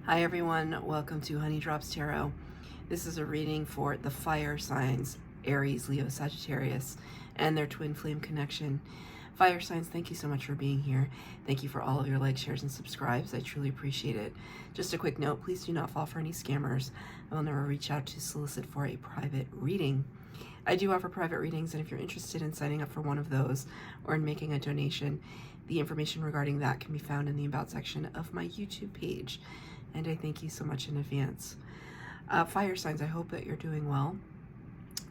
Hi everyone, welcome to Honey Drops Tarot. This is a reading for the fire signs, Aries, Leo, Sagittarius, and their twin flame connection. Fire signs, thank you so much for being here. Thank you for all of your likes, shares, and subscribes. I truly appreciate it. Just a quick note, please do not fall for any scammers. I will never reach out to solicit for a private reading. I do offer private readings, and if you're interested in signing up for one of those or in making a donation, the information regarding that can be found in the About section of my YouTube page. And I thank you so much in advance. Fire signs, I hope that you're doing well.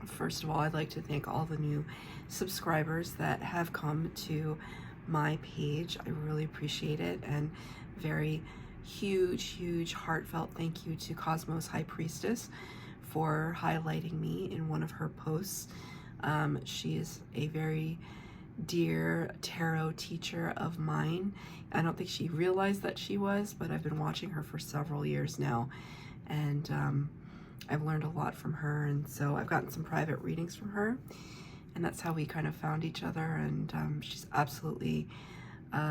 First of all, I'd like to thank all the new subscribers that have come to my page. I really appreciate it, and very huge heartfelt thank you to Cosmos High Priestess for highlighting me in one of her posts. She is a very dear tarot teacher of mine. I don't think she realized that she was, but I've been watching her for several years now, and I've learned a lot from her, and so I've gotten some private readings from her, and that's how we kind of found each other. And she's absolutely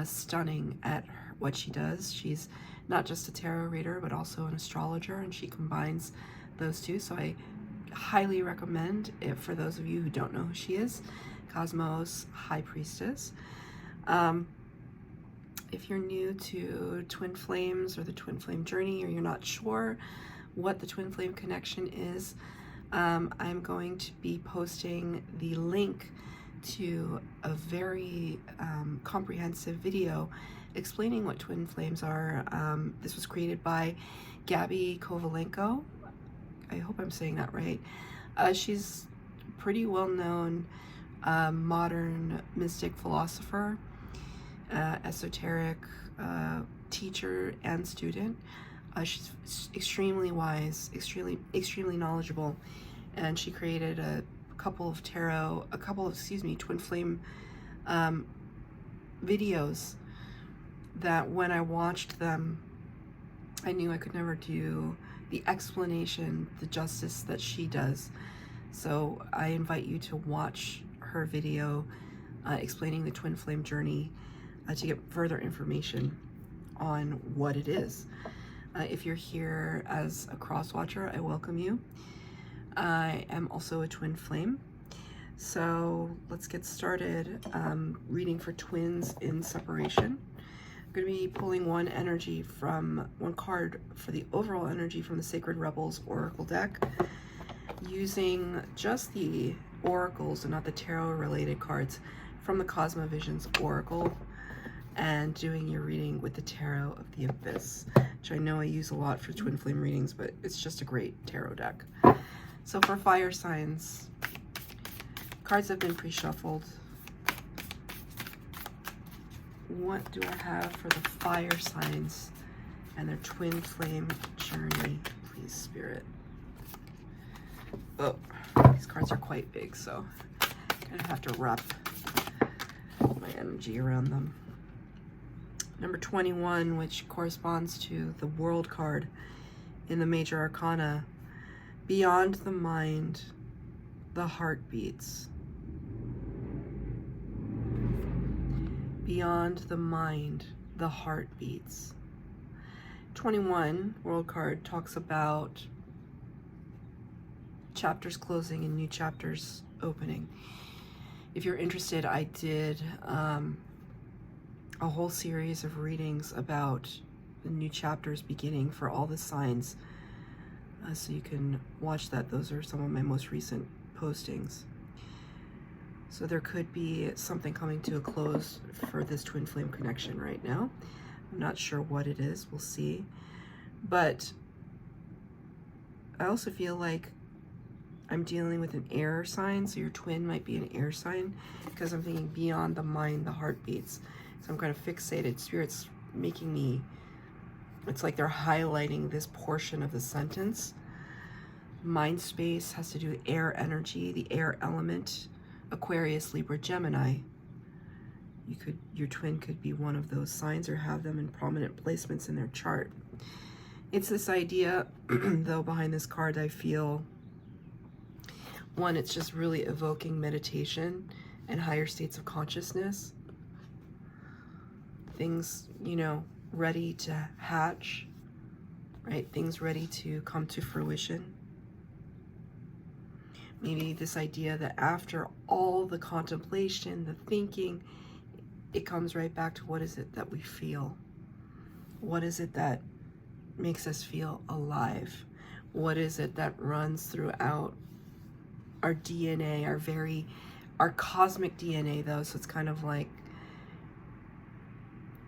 stunning at what she does. She's not just a tarot reader, but also an astrologer, and she combines those two, so I highly recommend it for those of you who don't know who she is. Cosmos High Priestess. If you're new to twin flames or the twin flame journey, or you're not sure what the twin flame connection is, I'm going to be posting the link to a very comprehensive video explaining what twin flames are. This was created by Gabi Kovalenko. I hope I'm saying that right. She's pretty well known modern mystic philosopher, esoteric teacher and student. She's extremely wise, extremely knowledgeable, and she created a couple of twin flame videos that when I watched them, I knew I could never do the explanation, the justice that she does. So I invite you to watch her video explaining the twin flame journey to get further information on what it is. If you're here as a cross watcher, I welcome you. I am also a twin flame. So let's get started. Reading for twins in separation. I'm going to be pulling one card for the overall energy from the Sacred Rebels Oracle deck, using just the oracles and not the tarot related cards from the Cosmovisions Oracle, and doing your reading with the Tarot of the Abyss, which I know I use a lot for twin flame readings, but it's just a great tarot deck. So for fire signs, cards have been pre-shuffled. What do I have for the fire signs and their twin flame journey, please, Spirit? Oh, these cards are quite big, so I kind of have to wrap my energy around them. Number 21, which corresponds to the World card in the Major Arcana. Beyond the mind, the heart beats. Beyond the mind, the heart beats. 21, World card, talks about chapters closing and new chapters opening. If you're interested, I did a whole series of readings about the new chapters beginning for all the signs, so you can watch that. Those are some of my most recent postings. So there could be something coming to a close for this twin flame connection right now. I'm not sure what it is, we'll see. But I also feel like I'm dealing with an air sign, so your twin might be an air sign, because I'm thinking beyond the mind, the heart beats. So I'm kind of fixated. Spirit's making me, it's like they're highlighting this portion of the sentence. Mind space has to do with air energy, the air element, Aquarius, Libra, Gemini. Your twin could be one of those signs or have them in prominent placements in their chart. It's this idea, though, behind this card, I feel, one, it's just really evoking meditation and higher states of consciousness. Things, ready to hatch, right? Things ready to come to fruition. Maybe this idea that after all the contemplation, the thinking, it comes right back to what is it that we feel? What is it that makes us feel alive? What is it that runs throughout our DNA, our cosmic DNA though? So it's kind of like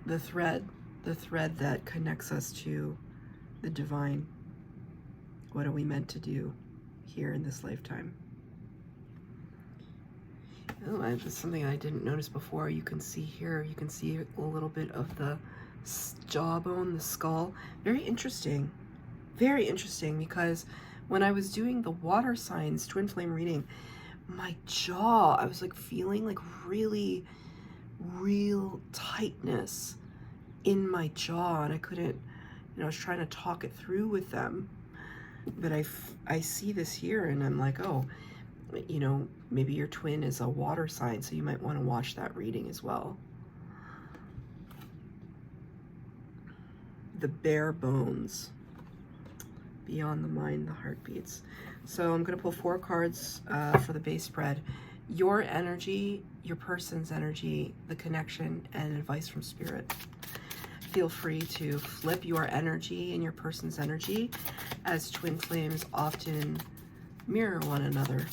the thread that connects us to the divine. What are we meant to do here in this lifetime? Oh, this is something I didn't notice before. You can see here, you can see a little bit of the jawbone, the skull. Very interesting, because when I was doing the water signs twin flame reading, my jaw, I was like feeling like really real tightness in my jaw, and I couldn't, I was trying to talk it through with them, but I see this here, and I'm like, oh, maybe your twin is a water sign, so you might want to watch that reading as well. The bare bones, beyond the mind, the heart beats. So I'm going to pull 4 cards for the base spread. Your energy, your person's energy, the connection, and advice from spirit. Feel free to flip your energy and your person's energy, as twin flames often mirror one another.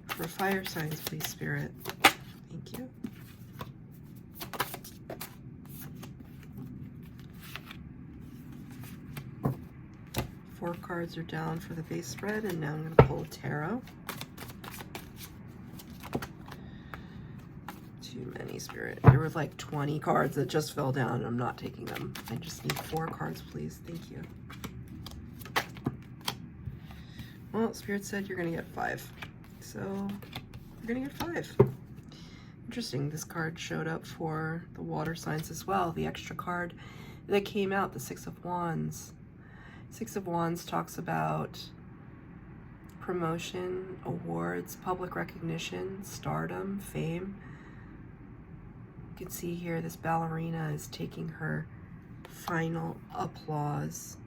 For fire signs, please, Spirit. Thank you. Four cards are down for the base spread, and now I'm going to pull a tarot. Too many, Spirit. There were like 20 cards that just fell down, and I'm not taking them. I just need 4 cards, please. Thank you. Well, Spirit said you're going to get 5. So you're going to get 5. Interesting. This card showed up for the water signs as well. The extra card that came out, the 6 of Wands. 6 of Wands talks about promotion, awards, public recognition, stardom, fame. You can see here this ballerina is taking her final applause.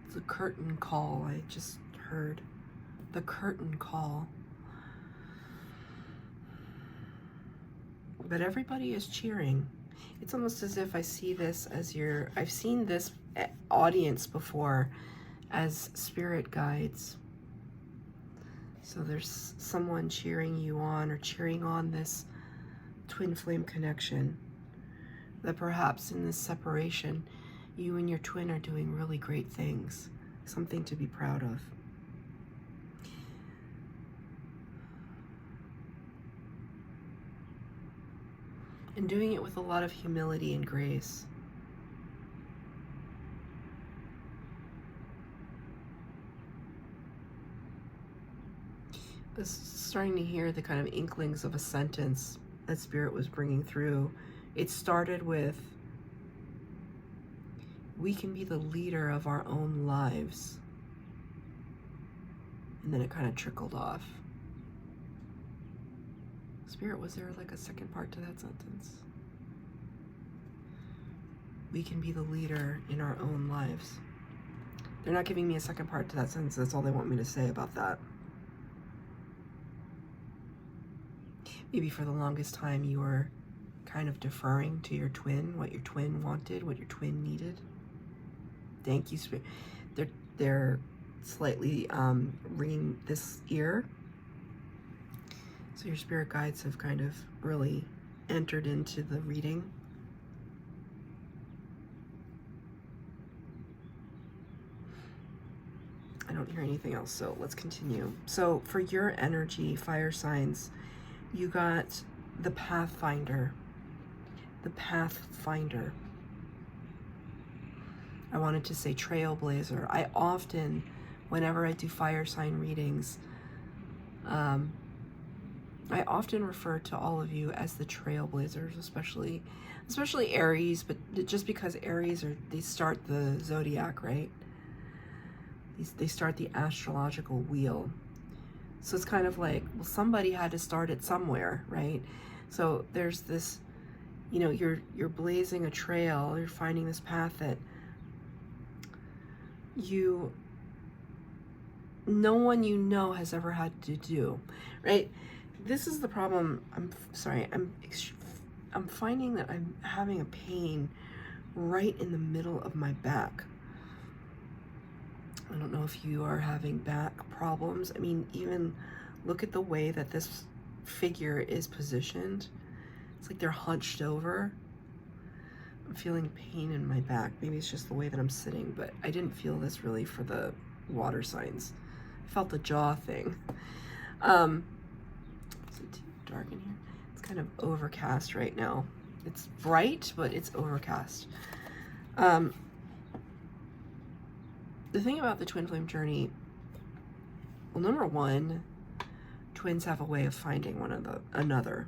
It's a curtain call. I just heard the curtain call. But everybody is cheering. It's almost as if I see this as I've seen this audience before as spirit guides. So there's someone cheering you on, or cheering on this twin flame connection. That perhaps in this separation, you and your twin are doing really great things. Something to be proud of. And doing it with a lot of humility and grace. I was starting to hear the kind of inklings of a sentence that Spirit was bringing through. It started with, we can be the leader of our own lives. And then it kind of trickled off. Spirit, was there like a second part to that sentence? We can be the leader in our own lives. They're not giving me a second part to that sentence. That's all they want me to say about that. Maybe for the longest time you were kind of deferring to your twin, what your twin wanted, what your twin needed. Thank you, Spirit. They're slightly ringing this ear. So your spirit guides have kind of really entered into the reading. I don't hear anything else, so let's continue. So for your energy, fire signs, you got the Pathfinder. The Pathfinder. I wanted to say trailblazer. I often, whenever I do fire sign readings, I often refer to all of you as the trailblazers, especially Aries, but just because Aries they start the zodiac, right? They start the astrological wheel. So it's kind of like, well, somebody had to start it somewhere, right? So there's this, you know, you're blazing a trail, you're finding this path that no one you know has ever had to do, right? This is the problem. I'm finding that I'm having a pain right in the middle of my back. I don't know if you are having back problems. I mean, even look at the way that this figure is positioned. It's like they're hunched over. I'm feeling pain in my back. Maybe it's just the way that I'm sitting, but I didn't feel this really for the water signs. I felt the jaw thing. Is it too dark in here? It's kind of overcast right now. It's bright, but it's overcast. The thing about the twin flame journey, well, number one, twins have a way of finding one another.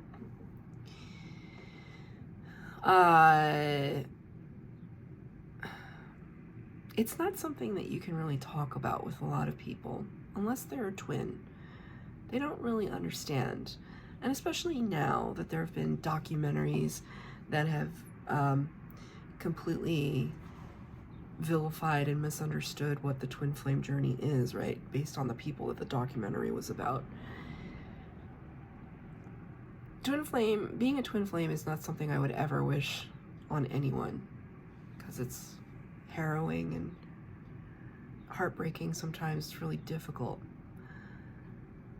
It's not something that you can really talk about with a lot of people unless they're a twin. They don't really understand. And especially now that there have been documentaries that have completely vilified and misunderstood what the twin flame journey is, right? Based on the people that the documentary was about. Twin flame, being a twin flame is not something I would ever wish on anyone, because it's harrowing and heartbreaking sometimes. It's really difficult.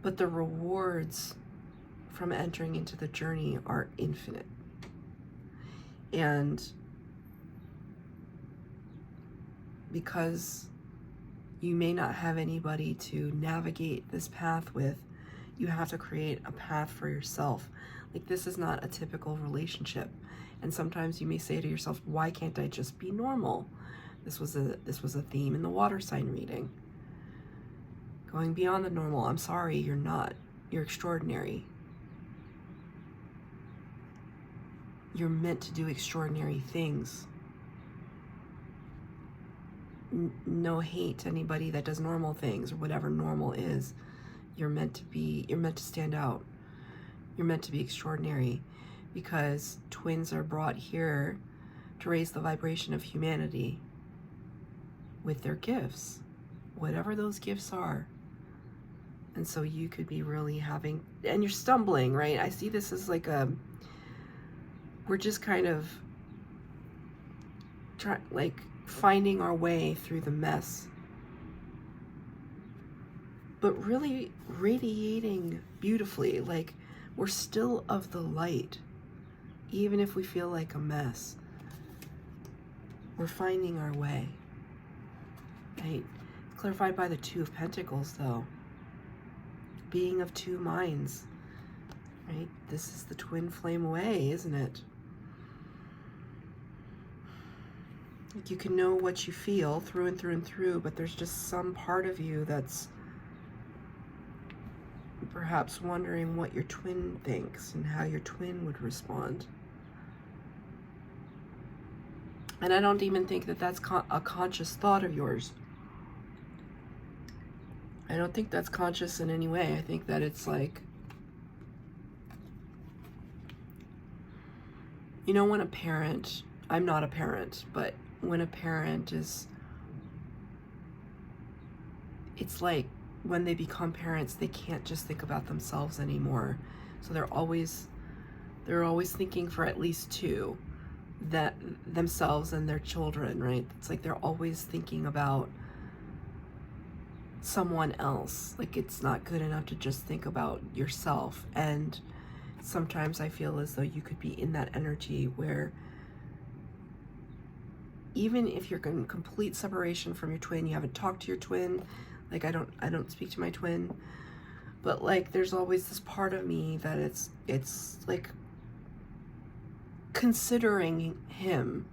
But the rewards from entering into the journey are infinite. And because you may not have anybody to navigate this path with, you have to create a path for yourself. Like, this is not a typical relationship. And sometimes you may say to yourself, why can't I just be normal? This was a theme in the water sign reading. Going beyond the normal. I'm sorry, you're not. You're extraordinary. You're meant to do extraordinary things. No hate to anybody that does normal things or whatever normal is. You're meant to stand out. You're meant to be extraordinary, because twins are brought here to raise the vibration of humanity with their gifts, whatever those gifts are. And so you could be really having, and you're stumbling, right? I see this as like we're just kind of finding our way through the mess, but really radiating beautifully. Like, we're still of the light, even if we feel like a mess. We're finding our way, right? Clarified by the Two of Pentacles, though. Being of two minds, right? This is the twin flame way, isn't it? Like, you can know what you feel through and through and through, but there's just some part of you that's perhaps wondering what your twin thinks and how your twin would respond. And I don't even think that that's a conscious thought of yours. I don't think that's conscious in any way. I think that it's like, you know, when a parent, I'm not a parent, but when a parent is, it's like when they become parents, they can't just think about themselves anymore. So they're always thinking for at least two, that themselves and their children, right? It's like they're always thinking about someone else. Like, it's not good enough to just think about yourself. And sometimes I feel as though you could be in that energy where even if you're in complete separation from your twin, you haven't talked to your twin. Like, I don't speak to my twin, but like, there's always this part of me that it's like considering him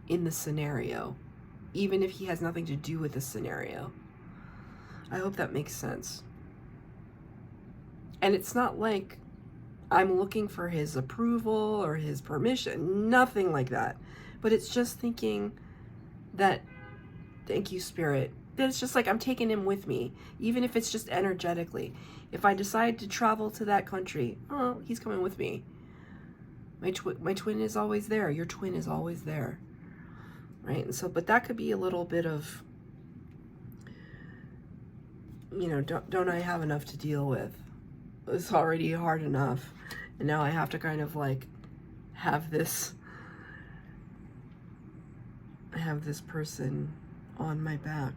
in the scenario, even if he has nothing to do with the scenario. I hope that makes sense. And it's not like I'm looking for his approval or his permission, nothing like that. But it's just thinking that, thank you, Spirit, that it's just like I'm taking him with me, even if it's just energetically. If I decide to travel to that country, oh, he's coming with me. My twin is always there. Your twin is always there, right? And so, but that could be a little bit of, you know, don't I have enough to deal with? It's already hard enough, and now I have to kind of like have this person on my back.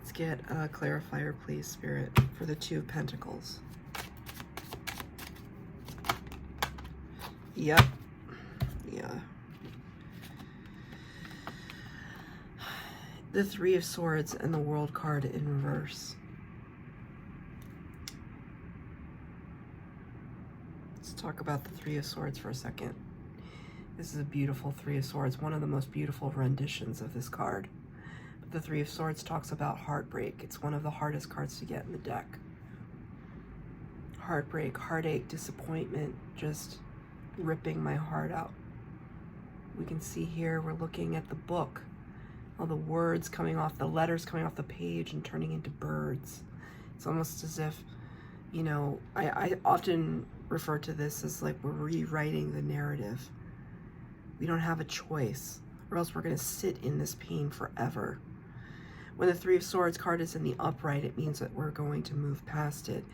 Let's get a clarifier, please, Spirit, for the Two of Pentacles. Yep. Yeah. The Three of Swords and the World card in reverse. Let's talk about the Three of Swords for a second. This is a beautiful Three of Swords, one of the most beautiful renditions of this card. But the Three of Swords talks about heartbreak. It's one of the hardest cards to get in the deck. Heartbreak, heartache, disappointment, just ripping my heart out. We can see here, we're looking at the book. All the words coming off, the letters coming off the page and turning into birds. It's almost as if, you know, I often refer to this as like we're rewriting the narrative. We don't have a choice, or else we're going to sit in this pain forever. When the Three of Swords card is in the upright, it means that we're going to move past it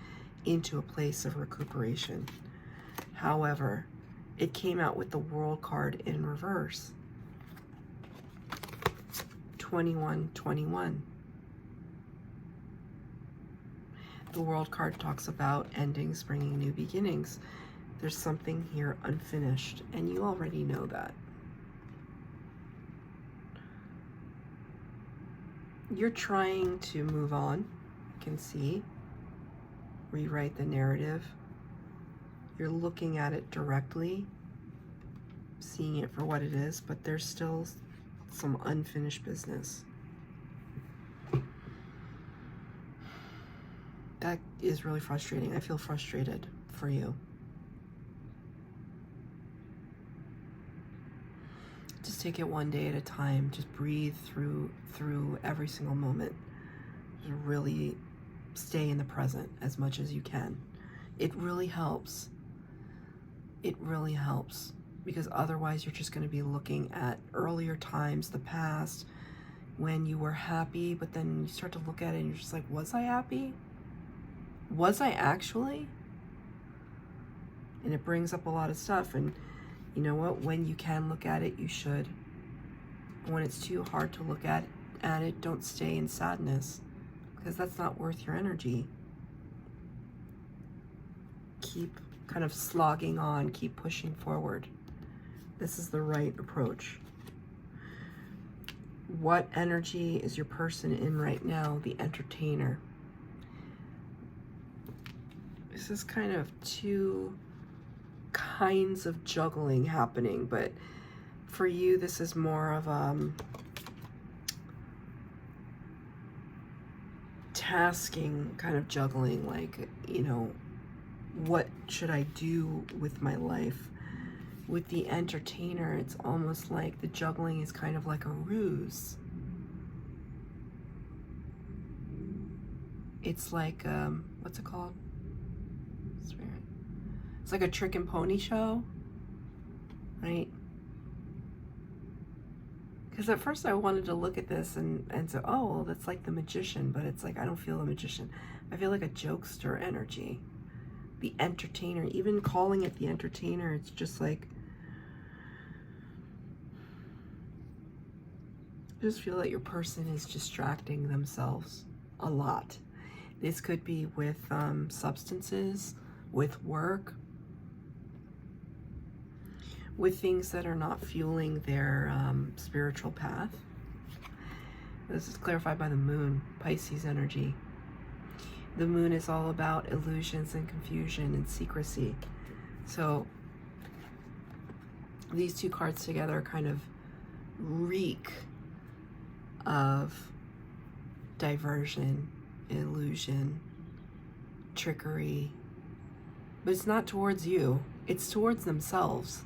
into a place of recuperation. However, it came out with the World card in reverse. 21-21. The World card talks about endings, bringing new beginnings. There's something here unfinished, and you already know that. You're trying to move on, you can see. Rewrite the narrative. You're looking at it directly, seeing it for what it is, but there's still some unfinished business. That is really frustrating. I feel frustrated for you. Just take it one day at a time. Just breathe through every single moment. Just really stay in the present as much as you can. It really helps. It really helps, because otherwise you're just going to be looking at earlier times, the past, when you were happy, but then you start to look at it and you're just like, was I happy? Was I actually? And it brings up a lot of stuff. And you know what? When you can look at it, you should. When it's too hard to look at it, don't stay in sadness, because that's not worth your energy. Keep kind of slogging on, keep pushing forward. This is the right approach. What energy is your person in right now? The Entertainer. This is kind of two kinds of juggling happening, but for you, this is more of tasking kind of juggling, like, you know, what should I do with my life? With the Entertainer, it's almost like the juggling is kind of like a ruse. It's like, what's it called? It's like a trick and pony show, right? Because at first I wanted to look at this and say, oh, well, that's like the magician, but it's like, I don't feel a magician. I feel like a jokester energy. The Entertainer, even calling it the Entertainer, it's just like, I just feel that your person is distracting themselves a lot. This could be with substances, with work, with things that are not fueling their spiritual path. This is clarified by the Moon, Pisces energy. The Moon is all about illusions and confusion and secrecy. So these two cards together kind of reek of diversion, illusion, trickery. But it's not towards you, it's towards themselves.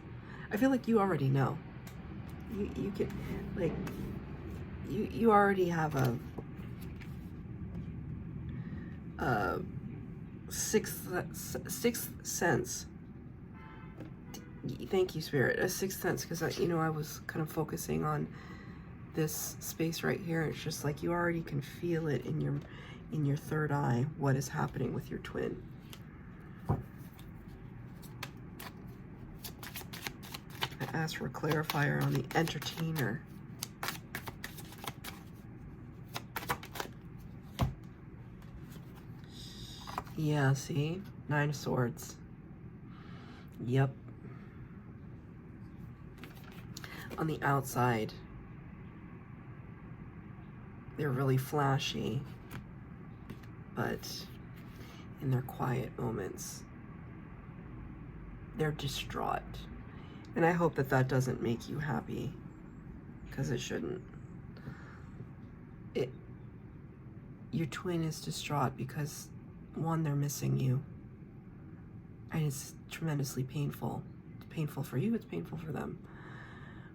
I feel like you already know. You can, like, you already have sixth sense. Thank you, Spirit. A sixth sense, because I was kind of focusing on this space right here. It's just like you already can feel it in your third eye, what is happening with your twin. I asked for a clarifier on the entertainer. Yeah, see? 9 of Swords. Yep. On the outside, they're really flashy, but in their quiet moments, they're distraught. And I hope that that doesn't make you happy, because it shouldn't. Your twin is distraught because, one, they're missing you. And it's tremendously painful. It's painful for you, it's painful for them.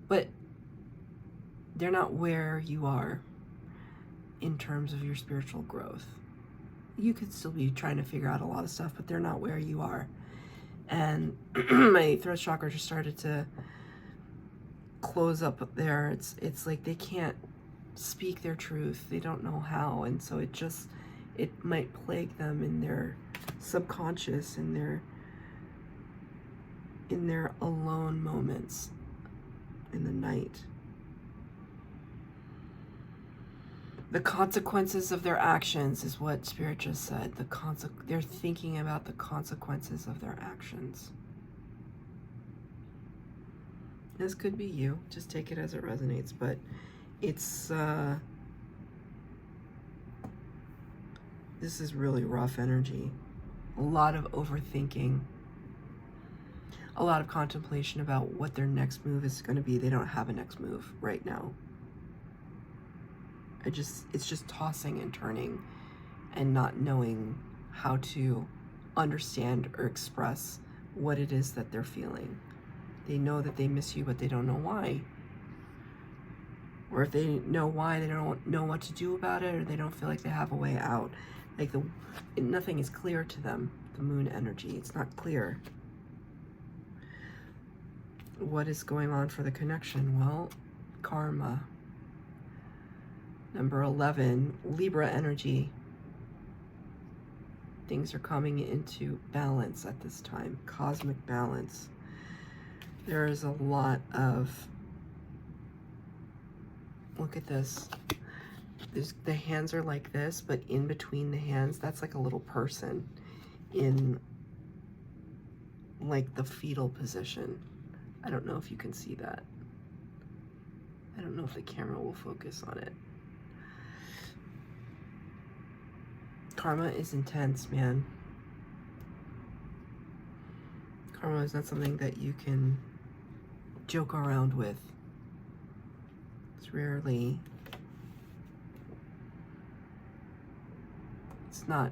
But they're not where you are in terms of your spiritual growth. You could still be trying to figure out a lot of stuff, but they're not where you are. And my throat chakra just started to close up there. It's like they can't speak their truth. They don't know how. And so it might plague them in their subconscious, in their alone moments in the night. The consequences of their actions is what Spirit just said. They're thinking about the consequences of their actions. This could be you. Just take it as it resonates. But it's this is really rough energy. A lot of overthinking. A lot of contemplation about what their next move is going to be. They don't have a next move right now. It's just tossing and turning and not knowing how to understand or express what it is that they're feeling. They know that they miss you, but they don't know why. Or if they know why, they don't know what to do about it, or they don't feel like they have a way out. Like nothing is clear to them, the moon energy. It's not clear. What is going on for the connection? Well, karma. Number 11, Libra energy. Things are coming into balance at this time, cosmic balance. There is a lot of, look at this. The hands are like this, but in between the hands, that's like a little person in like the fetal position. I don't know if you can see that. I don't know if the camera will focus on it. Karma is intense, man. Karma is not something that you can joke around with. It's not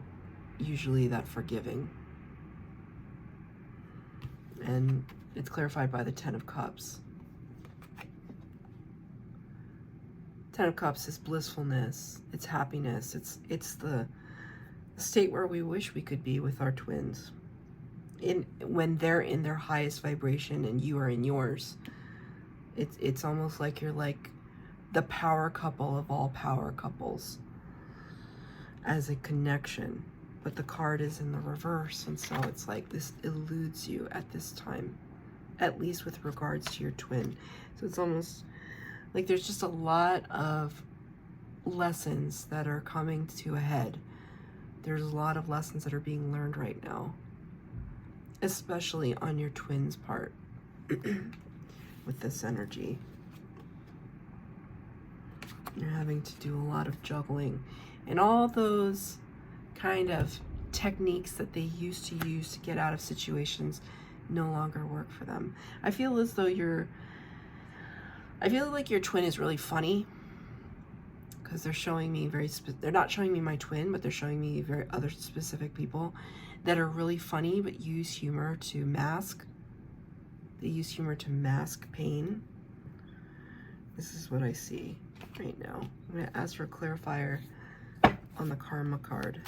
usually that forgiving. And it's clarified by the 10 of Cups. 10 of Cups is blissfulness, it's happiness, it's the state where we wish we could be with our twins. When they're in their highest vibration and you are in yours, it's almost like you're like the power couple of all power couples as a connection. But the card is in the reverse, and so it's like this eludes you at this time, at least with regards to your twin. So it's almost like there's just a lot of lessons that are coming to a head. There's a lot of lessons that are being learned right now, especially on your twin's part with this energy. You're having to do a lot of juggling, and all those kind of techniques that they used to use to get out of situations no longer work for them. I feel as though I feel like your twin is really funny, because they're showing me they're not showing me my twin, but they're showing me very other specific people that are really funny but use humor to mask. They use humor to mask pain. This is what I see right now. I'm going to ask for a clarifier on the karma card.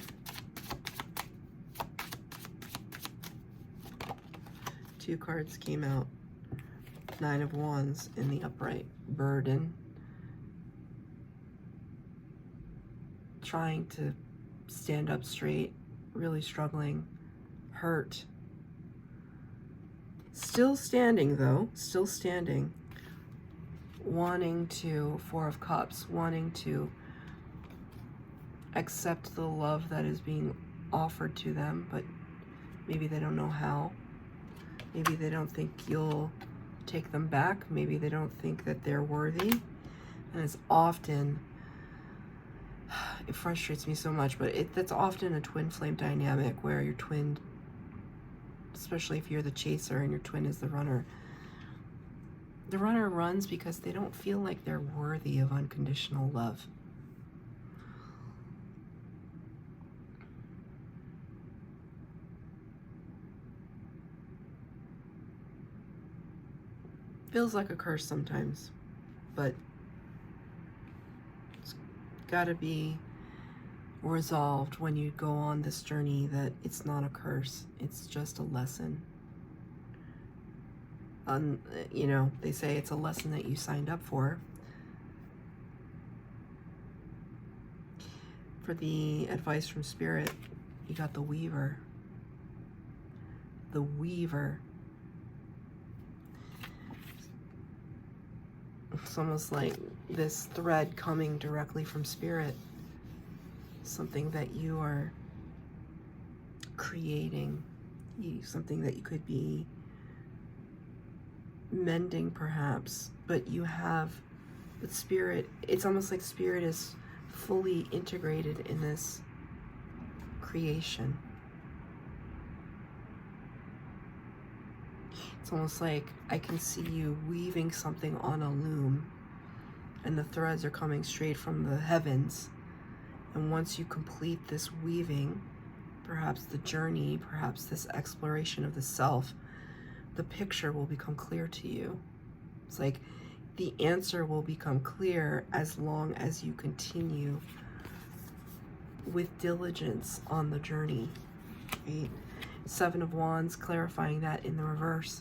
2 cards came out. 9 of Wands in the upright. Burden. Trying to stand up straight. Really struggling. Hurt. Still standing though. Still standing. Wanting to, 4 of Cups, wanting to accept the love that is being offered to them, but maybe they don't know how. Maybe they don't think you'll take them back. Maybe they don't think that they're worthy. And it's often, it frustrates me so much, but that's often a twin flame dynamic where your twin, especially if you're the chaser and your twin is the runner, the runner runs because they don't feel like they're worthy of unconditional love. Feels like a curse sometimes, but it's got to be resolved when you go on this journey that it's not a curse, it's just a lesson. You know, they say it's a lesson that you signed up for. For the advice from Spirit, you got the Weaver. The Weaver. It's almost like this thread coming directly from Spirit. Something that you are creating. Something that you could be mending perhaps, but you have with Spirit, it's almost like Spirit is fully integrated in this creation. It's almost like I can see you weaving something on a loom and the threads are coming straight from the heavens, and once you complete this weaving, perhaps the journey, perhaps this exploration of the self, the picture will become clear to you. It's like the answer will become clear as long as you continue with diligence on the journey. Right? 7 of Wands, clarifying that in the reverse.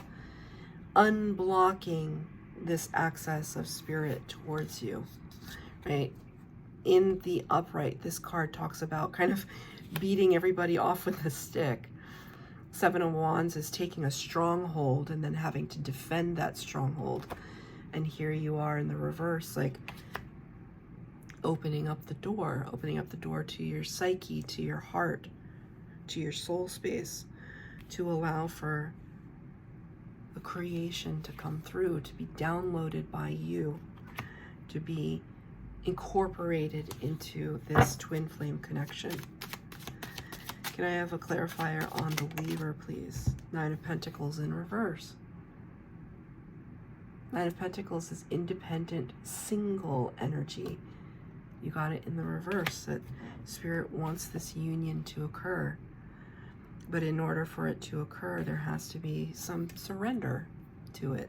Unblocking this access of Spirit towards you. Right? In the upright, this card talks about kind of beating everybody off with a stick. 7 of Wands is taking a stronghold and then having to defend that stronghold. And here you are in the reverse, like opening up the door to your psyche, to your heart, to your soul space, to allow for the creation to come through, to be downloaded by you, to be incorporated into this twin flame connection. Can I have a clarifier on the Weaver, please? 9 of Pentacles in reverse. 9 of Pentacles is independent, single energy. You got it in the reverse, that Spirit wants this union to occur. But in order for it to occur, there has to be some surrender to it.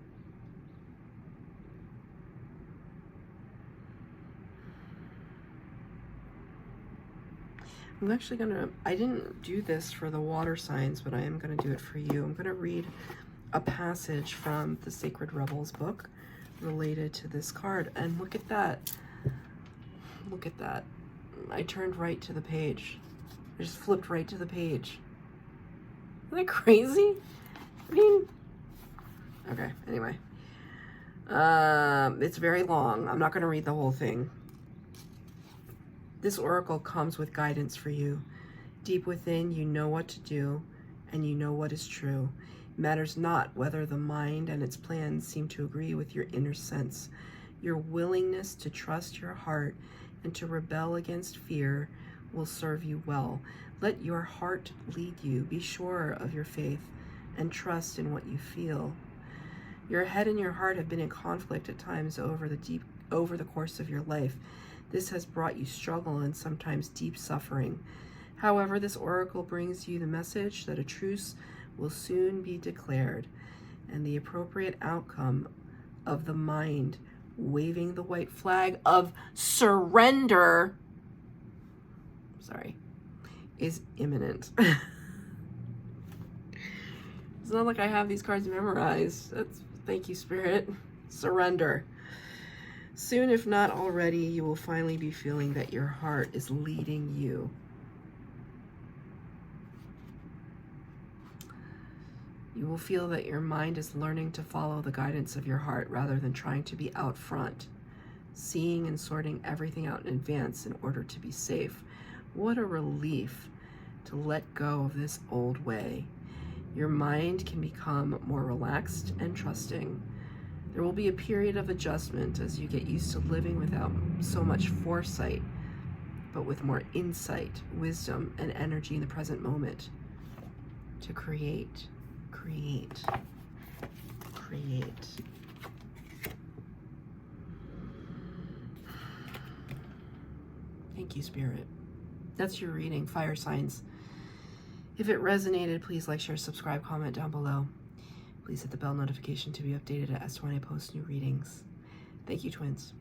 I'm actually gonna, I didn't do this for the water signs, but I am gonna do it for you. I'm gonna read a passage from the Sacred Rebels book related to this card. And look at that. Look at that. I turned right to the page. I just flipped right to the page. Isn't that crazy? I mean, okay, anyway. It's very long. I'm not gonna read the whole thing. This oracle comes with guidance for you. Deep within, you know what to do, and you know what is true. It matters not whether the mind and its plans seem to agree with your inner sense. Your willingness to trust your heart and to rebel against fear will serve you well. Let your heart lead you. Be sure of your faith and trust in what you feel. Your head and your heart have been in conflict at times over the course of your life. This has brought you struggle and sometimes deep suffering. However, this oracle brings you the message that a truce will soon be declared, and the appropriate outcome of the mind waving the white flag of surrender, is imminent. not like I have these cards memorized. Thank you, Spirit. Surrender. Soon, if not already, you will finally be feeling that your heart is leading you. You will feel that your mind is learning to follow the guidance of your heart rather than trying to be out front, seeing and sorting everything out in advance in order to be safe. What a relief to let go of this old way. Your mind can become more relaxed and trusting. There will be a period of adjustment as you get used to living without so much foresight, but with more insight, wisdom, and energy in the present moment to create. Thank you, Spirit. That's your reading, fire signs. If it resonated, please like, share, subscribe, comment down below. Please hit the bell notification to be updated as to when I post new readings. Thank you, twins.